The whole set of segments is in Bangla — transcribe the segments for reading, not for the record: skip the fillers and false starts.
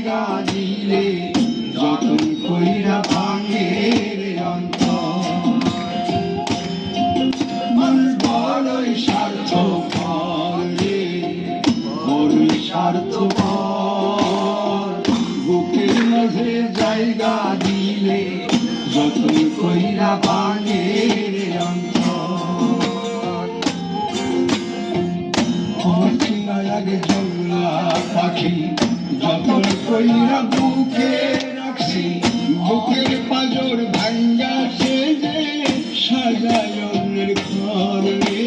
জায়গা দিলে যতন কইরা ভাঙে রে অন্তর। মানুষ বড়ই স্বার্থপর রে, বড়ই স্বার্থপর। বুকের মাঝে জায়গা দিলে যতন কইরা ভাঙে রে অন্তর। আমার চিনায় আগে জংলা পাখি যতন কইরা বুকে রাখছি, বুকের পাজর ভাঙ্গা সে যে সাজায় অন্যের ঘর রে,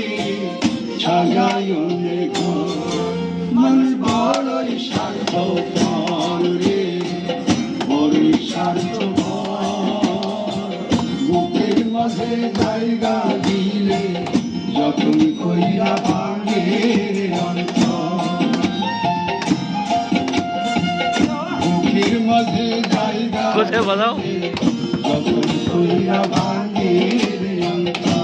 সাজায় অন্যের ঘর। মানুষ বড়ই স্বার্থপর রে, বড়ই স্বার্থপর। বুকের মাঝে জায়গা দিলে যতন কইরা ভাঙে রে অন্তর। বুকের মাঝে জায়গা কোথায় বাজাও যতন কইরা ভাঙে রে অন্তর।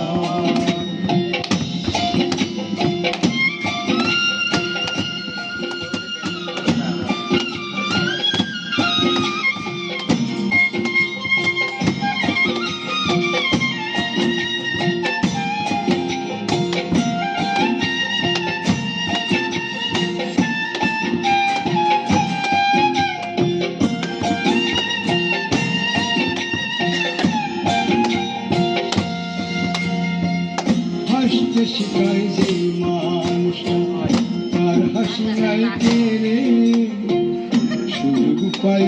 হাসতে শিখায় যে মানুষ তার হাসি নাই রে, সুযোগ পাই